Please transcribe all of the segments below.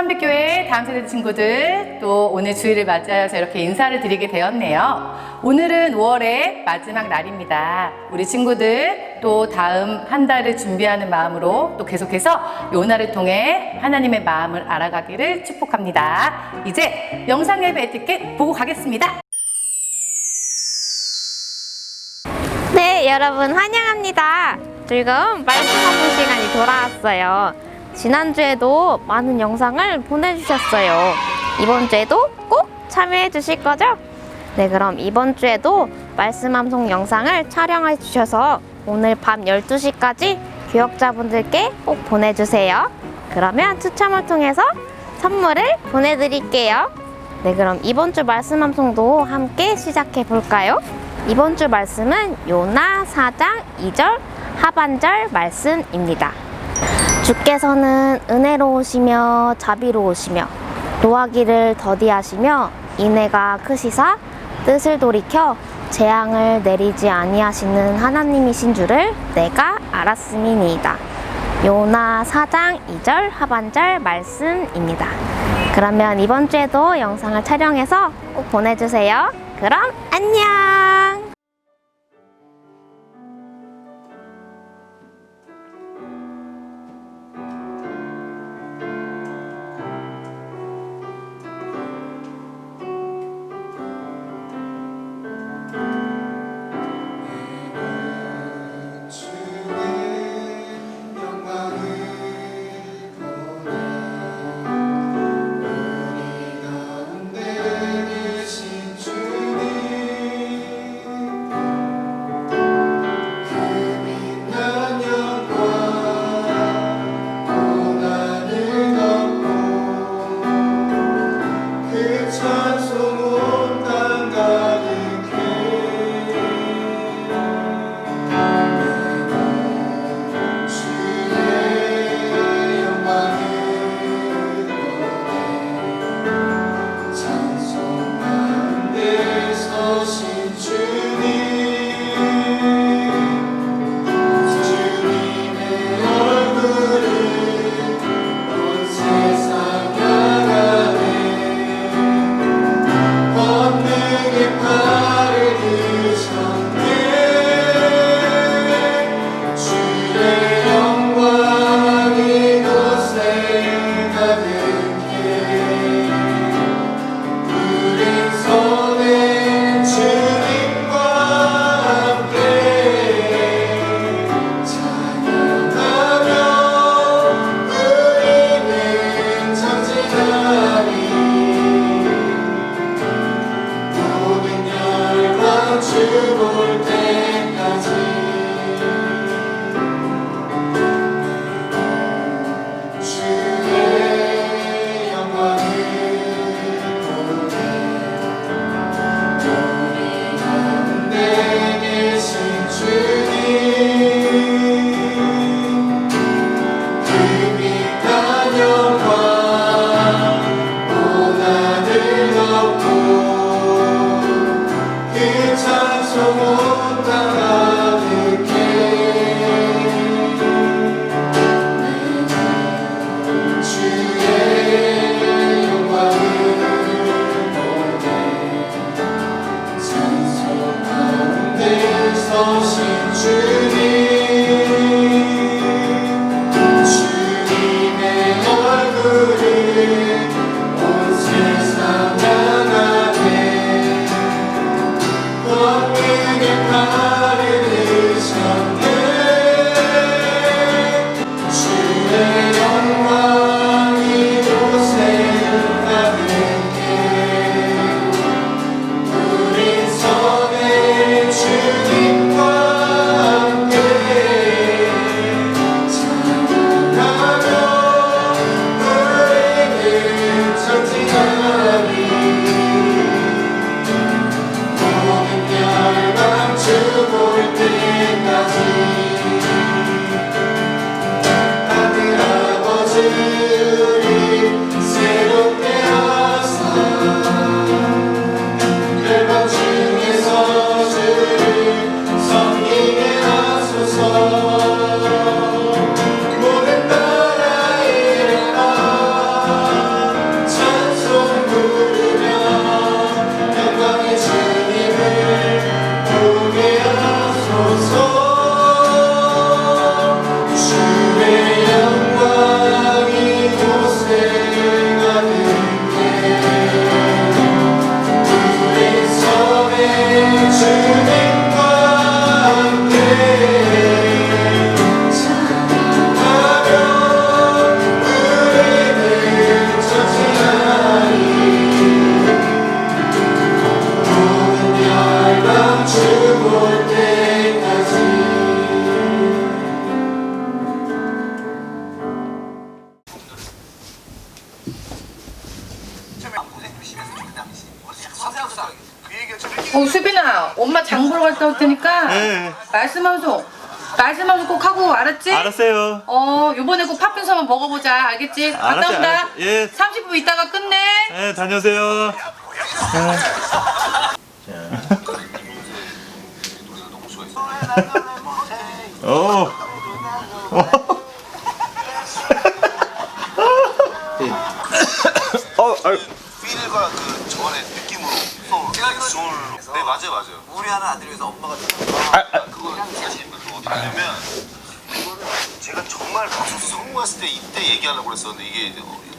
서한빛교회 다음 세대 친구들, 또 오늘 주일을 맞이하여서 이렇게 인사를 드리게 되었네요. 오늘은 5월의 마지막 날입니다. 우리 친구들 또 다음 한 달을 준비하는 마음으로 또 계속해서 요나를 통해 하나님의 마음을 알아가기를 축복합니다. 이제 영상 예배 에티켓 보고 가겠습니다. 네, 여러분 환영합니다. 즐거운 말씀하는 시간이 돌아왔어요. 지난주에도 많은 영상을 보내주셨어요. 이번 주에도 꼭 참여해 주실 거죠? 네, 그럼 이번 주에도 말씀 암송 영상을 촬영해 주셔서 오늘 밤 12시까지 교역자분들께 꼭 보내주세요. 그러면 추첨을 통해서 선물을 보내드릴게요. 네, 그럼 이번 주 말씀 암송도 함께 시작해 볼까요? 이번 주 말씀은 요나 4장 2절 하반절 말씀입니다. 주께서는 은혜로우시며 자비로우시며 노하기를 더디하시며 인애가 크시사 뜻을 돌이켜 재앙을 내리지 아니하시는 하나님이신 줄을 내가 알았음이니이다. 요나 4장 2절 하반절 말씀입니다. 그러면 이번 주에도 영상을 촬영해서 꼭 보내주세요. 그럼 안녕! To 갔다 올 테니까 네. 말씀하면서 꼭 하고 알았지? 알았어요. 요번에 꼭 팥빙수 한번 먹어보자. 알겠지? 갔다 알았지, 온다. 알았지. 예. 30분 있다가 끝내. 네, 다녀오세요. 어. 아유. 필과 그 저번에 느낌으로 술. 네 맞아요. 우리 하나 아들 위해서 엄마가 그거 사실 그 어떻게 하냐면 이거는 제가 정말 박수수 성공했을 때 이때 얘기하려고 그랬었는데 이게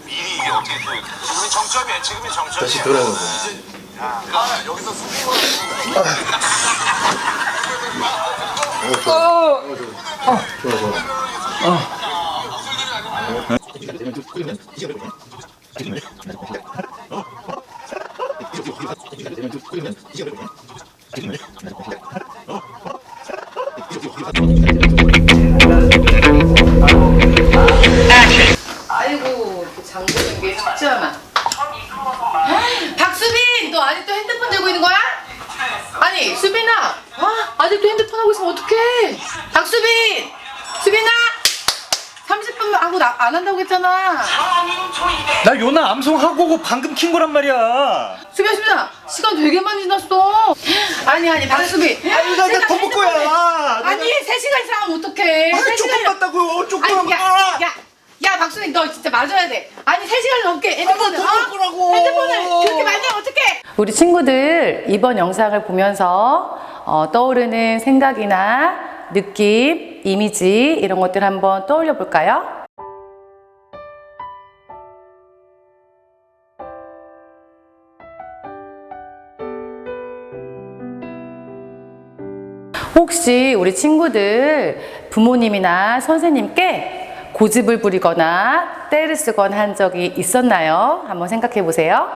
미리 이게 어떻게 또 지금이 정점이야. 다시 돌아가고 이제 여기서 수비만 아이고, 장보는 게 쉽지 않아. 박수빈, 너 아직도 핸드폰 들고 있는 거야? 아니, 수빈아, 아직도 핸드폰 하고 있으면 어떡해? 박수빈, 수빈아, 30분만 하고 안 한다고 했잖아. 나 요나 암송하고 방금 킨 거란 말이야. 수빈아, 시간 되게 많이 지났어. 아니, 박수빈. 나 돈 먹고야. 아니, 3시간 이상 하면 어떡해? 조금 봤다고요. 조금. 아니, 야, 박수빈, 너 진짜 맞아야 돼. 아니, 3시간 넘게 핸드폰을, 거라고. 핸드폰을 그렇게 만지면 어떡해? 우리 친구들, 이번 영상을 보면서 떠오르는 생각이나 느낌, 이미지, 이런 것들 한번 떠올려 볼까요? 혹시 우리 친구들 부모님이나 선생님께 고집을 부리거나 떼를 쓰거나 한 적이 있었나요? 한번 생각해 보세요.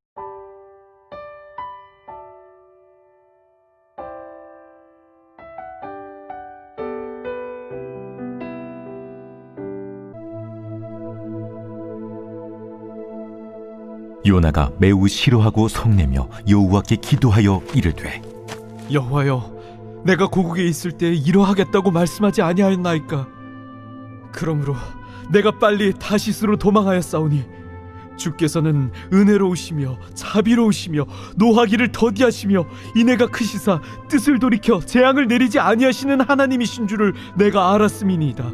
요나가 매우 싫어하고 성내며 여호와께 기도하여 이르되 여호와여, 내가 고국에 있을 때 이러하겠다고 말씀하지 아니하였나이까? 그러므로 내가 빨리 다시스로 도망하였사오니 주께서는 은혜로우시며 자비로우시며 노하기를 더디하시며 인애가 크시사 뜻을 돌이켜 재앙을 내리지 아니하시는 하나님이신 줄을 내가 알았음이니이다.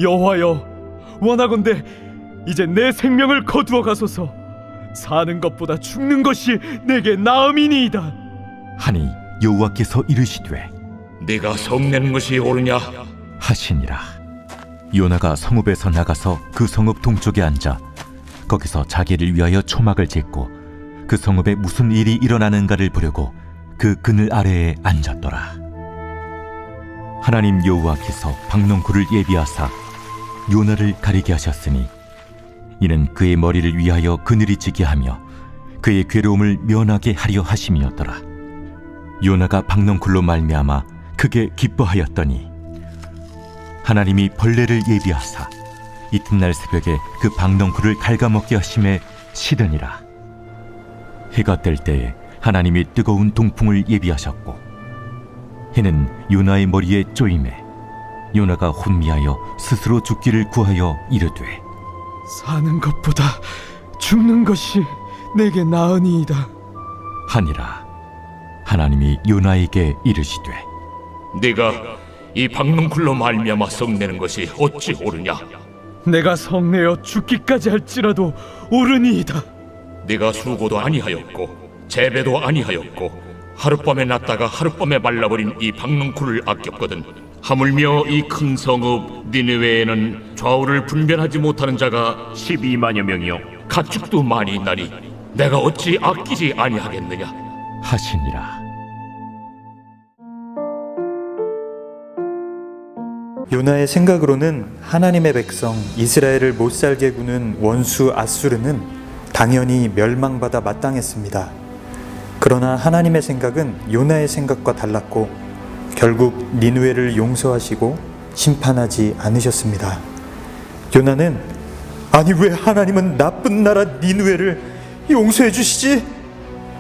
여호와여, 원하건대 이제 내 생명을 거두어 가소서. 사는 것보다 죽는 것이 내게 나음이니이다. 하니 여호와께서 이르시되 네가 성내는 것이 옳으냐? 하시니라. 요나가 성읍에서 나가서 그 성읍 동쪽에 앉아 거기서 자기를 위하여 초막을 짓고 그 성읍에 무슨 일이 일어나는가를 보려고 그 그늘 아래에 앉았더라. 하나님 여호와께서 박농쿨을 예비하사 요나를 가리게 하셨으니 이는 그의 머리를 위하여 그늘이 지게 하며 그의 괴로움을 면하게 하려 하심이었더라. 요나가 박농쿨로 말미암아 크게 기뻐하였더니 하나님이 벌레를 예비하사 이튿날 새벽에 그 박농쿨을 갉아먹게 하심에 시드니라. 해가 뜰 때에 하나님이 뜨거운 동풍을 예비하셨고 해는 요나의 머리에 쪼임에 요나가 혼미하여 스스로 죽기를 구하여 이르되 사는 것보다 죽는 것이 내게 나으니이다. 하니라. 하나님이 요나에게 이르시되 네가 이 박농쿨로 말미암아 성내는 것이 어찌 옳으냐? 내가 성내어 죽기까지 할지라도 옳으니이다. 네가 수고도 아니하였고 재배도 아니하였고 하룻밤에 났다가 하룻밤에 말라버린 이 박농쿨을 아꼈거든. 하물며 이 큰 성읍 니느웨에는 좌우를 분별하지 못하는 자가 12만여 명이요 가축도 많이 있나니 내가 어찌 아끼지 아니하겠느냐? 하시니라. 요나의 생각으로는 하나님의 백성 이스라엘을 못살게 구는 원수 앗수르는 당연히 멸망받아 마땅했습니다. 그러나 하나님의 생각은 요나의 생각과 달랐고 결국 니느웨를 용서하시고 심판하지 않으셨습니다. 요나는 아니 왜 하나님은 나쁜 나라 니느웨를 용서해 주시지?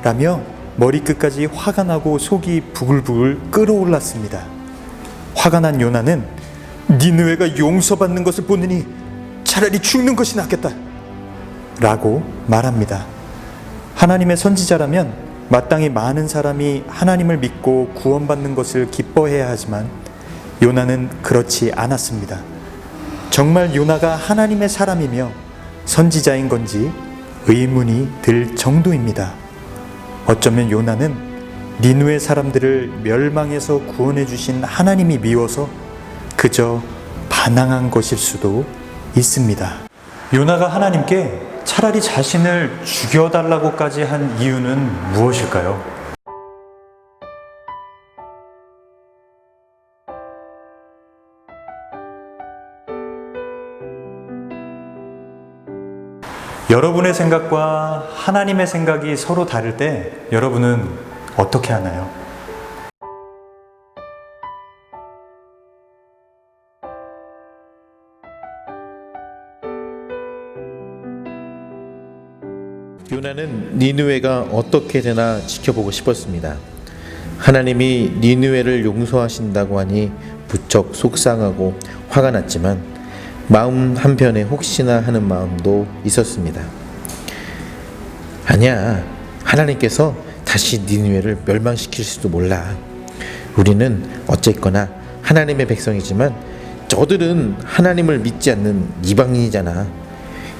라며 머리끝까지 화가 나고 속이 부글부글 끓어올랐습니다. 화가 난 요나는 니느웨가 용서받는 것을 보느니 차라리 죽는 것이 낫겠다 라고 말합니다. 하나님의 선지자라면 마땅히 많은 사람이 하나님을 믿고 구원받는 것을 기뻐해야 하지만 요나는 그렇지 않았습니다. 정말 요나가 하나님의 사람이며 선지자인 건지 의문이 들 정도입니다. 어쩌면 요나는 니느웨 사람들을 멸망에서 구원해 주신 하나님이 미워서 그저 반항한 것일 수도 있습니다. 요나가 하나님께 차라리 자신을 죽여달라고까지 한 이유는 무엇일까요? 여러분의 생각과 하나님의 생각이 서로 다를 때 여러분은 어떻게 하나요? 요나는 니느웨가 어떻게 되나 지켜보고 싶었습니다. 하나님이 니느웨를 용서하신다고 하니 무척 속상하고 화가 났지만 마음 한편에 혹시나 하는 마음도 있었습니다. 아니야, 하나님께서 다시 니느웨를 멸망시킬 수도 몰라. 우리는 어쨌거나 하나님의 백성이지만 저들은 하나님을 믿지 않는 이방인이잖아.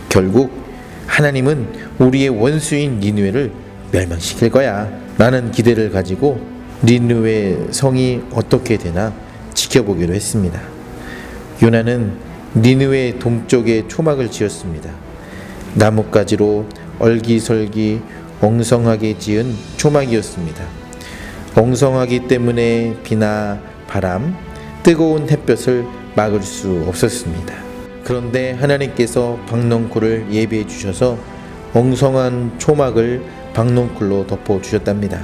결국 하나님은 우리의 원수인 니느웨를 멸망시킬 거야 라는 기대를 가지고 니느웨 성이 어떻게 되나 지켜보기로 했습니다. 요나는 니느웨 동쪽에 초막을 지었습니다. 나뭇가지로 얼기설기 엉성하게 지은 초막이었습니다. 엉성하기 때문에 비나 바람, 뜨거운 햇볕을 막을 수 없었습니다. 그런데 하나님께서 박넝쿨을 예비해 주셔서 엉성한 초막을 박넝쿨로 덮어 주셨답니다.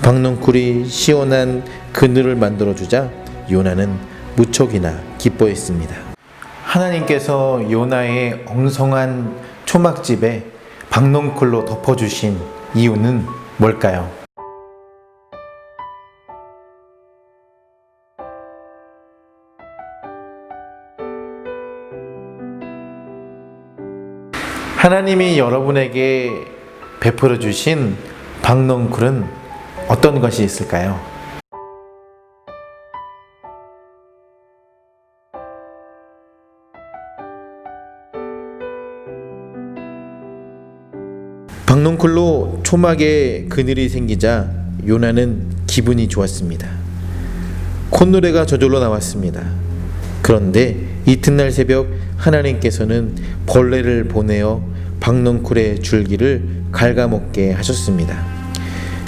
박넝쿨이 시원한 그늘을 만들어 주자 요나는 무척이나 기뻐했습니다. 하나님께서 요나의 엉성한 초막집에 박넝쿨로 덮어주신 이유는 뭘까요? 하나님이 여러분에게 베풀어 주신 박넝쿨은 어떤 것이 있을까요? 박넝쿨로 초막에 그늘이 생기자 요나는 기분이 좋았습니다. 콧노래가 저절로 나왔습니다. 그런데 이튿날 새벽 하나님께서는 벌레를 보내어 박넝쿨의 줄기를 갉아먹게 하셨습니다.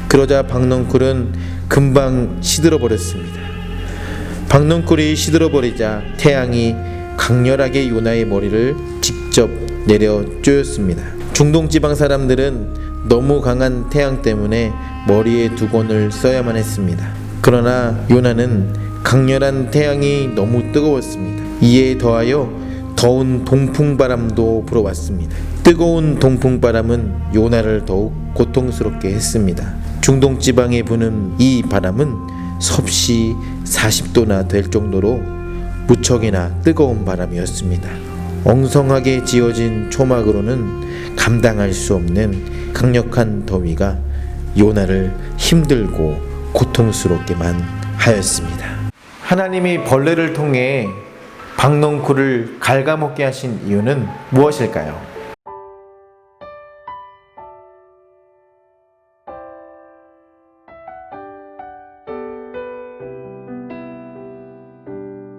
그러자 박넝쿨은 금방 시들어 버렸습니다. 박넝쿨이 시들어 버리자 태양이 강렬하게 요나의 머리를 직접 내려 쪼였습니다. 중동 지방 사람들은 너무 강한 태양 때문에 머리에 두건을 써야만 했습니다. 그러나 요나는 강렬한 태양이 너무 뜨거웠습니다. 이에 더하여 더운 동풍바람도 불어왔습니다. 뜨거운 동풍바람은 요나를 더욱 고통스럽게 했습니다. 중동 지방에 부는 이 바람은 섭씨 40도나 될 정도로 무척이나 뜨거운 바람이었습니다. 엉성하게 지어진 초막으로는 감당할 수 없는 강력한 더위가 요나를 힘들고 고통스럽게만 하였습니다. 하나님이 벌레를 통해 박넝쿨을 갉아먹게 하신 이유는 무엇일까요?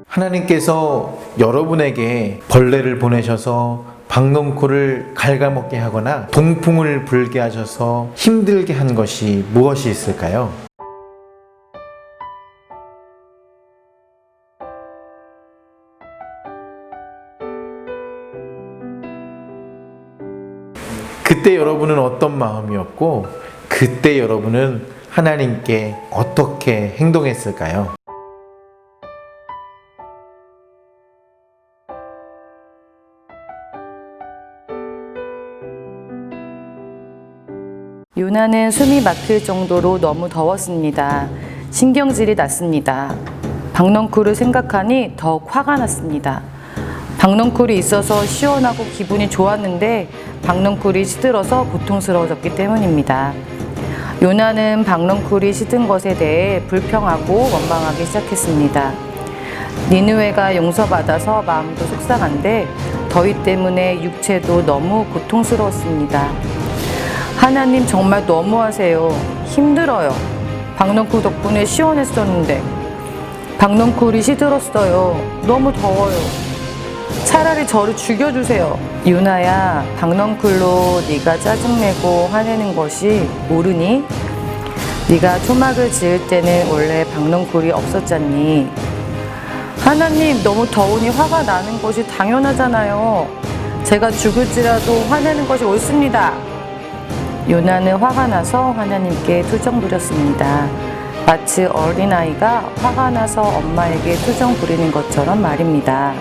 하나님께서 여러분에게 벌레를 보내셔서 박넝쿨을 갉아먹게 하거나 동풍을 불게 하셔서 힘들게 한 것이 무엇이 있을까요? 그때 여러분은 어떤 마음이었고 그때 여러분은 하나님께 어떻게 행동했을까요? 요나는 숨이 막힐 정도로 너무 더웠습니다. 신경질이 났습니다. 박넝쿨을 생각하니 더욱 화가 났습니다. 박넝쿨이 있어서 시원하고 기분이 좋았는데 박넝쿨이 시들어서 고통스러워졌기 때문입니다. 요나는 박넝쿨이 시든 것에 대해 불평하고 원망하기 시작했습니다. 니느웨가 용서받아서 마음도 속상한데 더위 때문에 육체도 너무 고통스러웠습니다. 하나님 정말 너무하세요. 힘들어요. 박넝쿨 덕분에 시원했었는데 박넝쿨이 시들었어요. 너무 더워요. 차라리 저를 죽여주세요. 요나야, 박넝쿨로 네가 짜증내고 화내는 것이 모르니? 네가 초막을 지을 때는 원래 박넝쿨이 없었잖니. 하나님, 너무 더우니 화가 나는 것이 당연하잖아요. 제가 죽을지라도 화내는 것이 옳습니다. 요나는 화가 나서 하나님께 투정 부렸습니다. 마치 어린아이가 화가 나서 엄마에게 투정 부리는 것처럼 말입니다.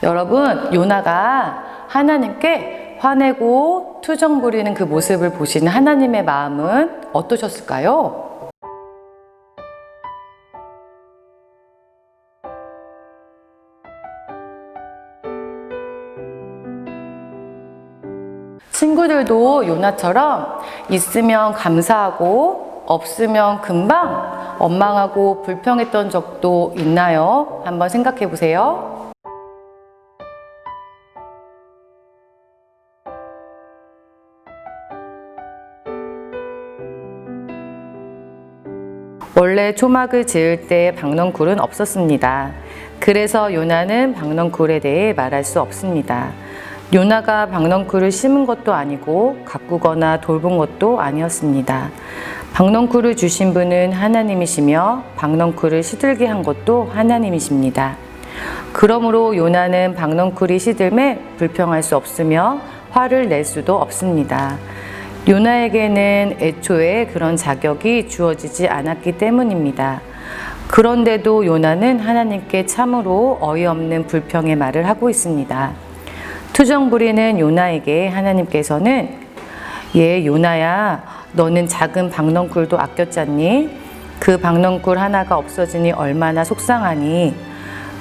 여러분, 요나가 하나님께 화내고 투정 부리는 그 모습을 보시는 하나님의 마음은 어떠셨을까요? 친구들도 요나처럼 있으면 감사하고 없으면 금방 원망하고 불평했던 적도 있나요? 한번 생각해 보세요. 원래 초막을 지을 때 박넝쿨은 없었습니다. 그래서 요나는 박넝쿨에 대해 말할 수 없습니다. 요나가 박넝쿨을 심은 것도 아니고 가꾸거나 돌본 것도 아니었습니다. 박넝쿨을 주신 분은 하나님이시며 박넝쿨을 시들게 한 것도 하나님이십니다. 그러므로 요나는 박넝쿨이 시들매 불평할 수 없으며 화를 낼 수도 없습니다. 요나에게는 애초에 그런 자격이 주어지지 않았기 때문입니다. 그런데도 요나는 하나님께 참으로 어이없는 불평의 말을 하고 있습니다. 투정 부리는 요나에게 하나님께서는 요나야, 너는 작은 박넝쿨도 아꼈잖니? 그 박넝쿨 하나가 없어지니 얼마나 속상하니?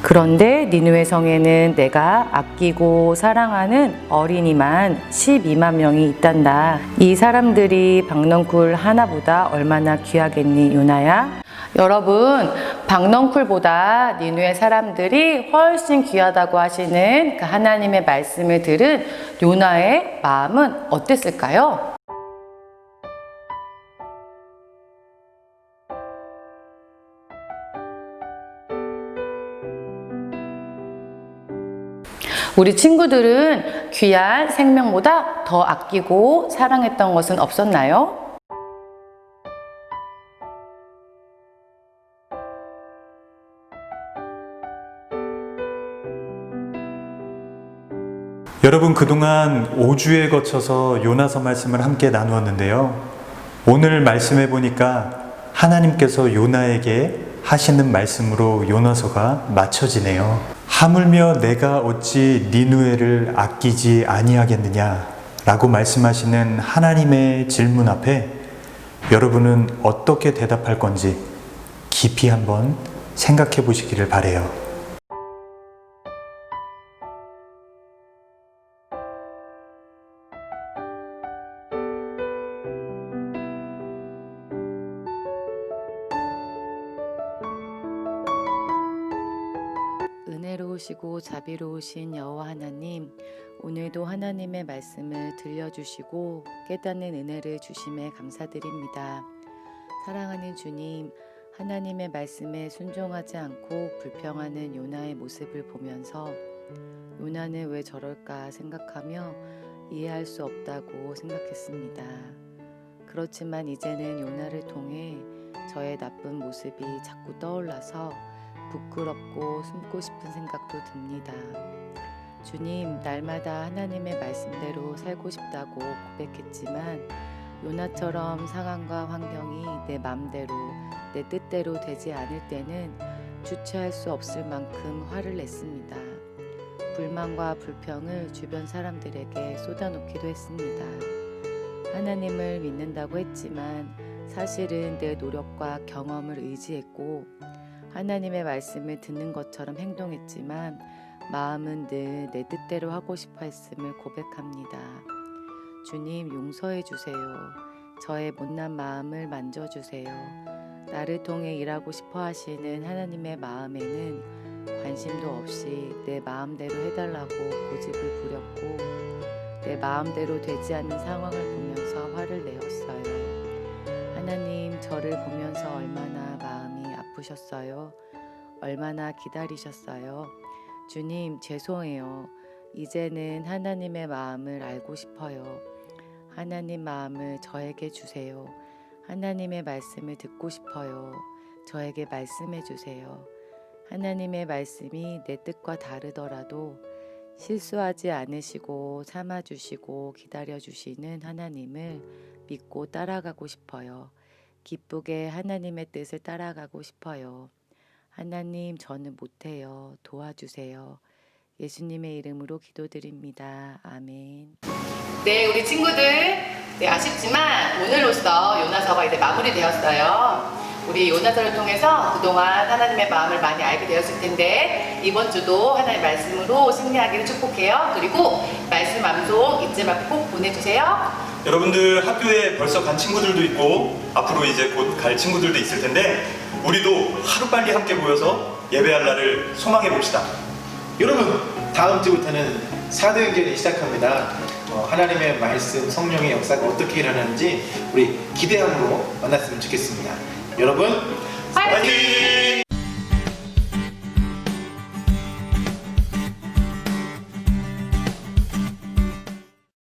그런데 니느웨 성에는 내가 아끼고 사랑하는 어린이만 12만 명이 있단다. 이 사람들이 박넝쿨 하나보다 얼마나 귀하겠니, 요나야? 여러분, 박넝쿨보다 니느웨 사람들이 훨씬 귀하다고 하시는 그 하나님의 말씀을 들은 요나의 마음은 어땠을까요? 우리 친구들은 귀한 생명보다 더 아끼고 사랑했던 것은 없었나요? 여러분, 그동안 5주에 거쳐서 요나서 말씀을 함께 나누었는데요. 오늘 말씀해 보니까 하나님께서 요나에게 하시는 말씀으로 요나서가 맞춰지네요. 하물며 내가 어찌 니느웨를 아끼지 아니하겠느냐 라고 말씀하시는 하나님의 질문 앞에 여러분은 어떻게 대답할 건지 깊이 한번 생각해 보시기를 바라요. 은혜로우시고 자비로우신 여호와 하나님, 오늘도 하나님의 말씀을 들려주시고 깨닫는 은혜를 주심에 감사드립니다. 사랑하는 주님, 하나님의 말씀에 순종하지 않고 불평하는 요나의 모습을 보면서 요나는 왜 저럴까 생각하며 이해할 수 없다고 생각했습니다. 그렇지만 이제는 요나를 통해 저의 나쁜 모습이 자꾸 떠올라서 부끄럽고 숨고 싶은 생각도 듭니다. 주님, 날마다 하나님의 말씀대로 살고 싶다고 고백했지만 요나처럼 상황과 환경이 내 맘대로, 내 뜻대로 되지 않을 때는 주체할 수 없을 만큼 화를 냈습니다. 불만과 불평을 주변 사람들에게 쏟아놓기도 했습니다. 하나님을 믿는다고 했지만 사실은 내 노력과 경험을 의지했고 하나님의 말씀을 듣는 것처럼 행동했지만 마음은 늘 내 뜻대로 하고 싶어 했음을 고백합니다. 주님 용서해 주세요. 저의 못난 마음을 만져주세요. 나를 통해 일하고 싶어 하시는 하나님의 마음에는 관심도 없이 내 마음대로 해달라고 고집을 부렸고 내 마음대로 되지 않는 상황을 보면서 화를 내었어요. 하나님 저를 보면서 얼마나 마음이 아프셨어요. 얼마나 기다리셨어요. 주님 죄송해요. 이제는 하나님의 마음을 알고 싶어요. 하나님 마음을 저에게 주세요. 하나님의 말씀을 듣고 싶어요. 저에게 말씀해 주세요. 하나님의 말씀이 내 뜻과 다르더라도 실수하지 않으시고 참아주시고 기다려주시는 하나님을 믿고 따라가고 싶어요. 기쁘게 하나님의 뜻을 따라가고 싶어요. 하나님 저는 못해요. 도와주세요. 예수님의 이름으로 기도드립니다. 아멘. 네, 우리 친구들 아쉽지만 오늘로써 요나서가 이제 마무리되었어요. 우리 요나서를 통해서 그동안 하나님의 마음을 많이 알게 되었을 텐데 이번 주도 하나님의 말씀으로 승리하기를 축복해요. 그리고 말씀 암송 잊지 말고 꼭 보내주세요. 여러분들 학교에 벌써 간 친구들도 있고 앞으로 이제 곧 갈 친구들도 있을 텐데 우리도 하루빨리 함께 모여서 예배할 날을 소망해 봅시다. 여러분 다음 주부터는 사도행전이 시작합니다. 하나님의 말씀, 성령의 역사가 어떻게 일어나는지 우리 기대함으로 만났으면 좋겠습니다. 여러분 화이팅!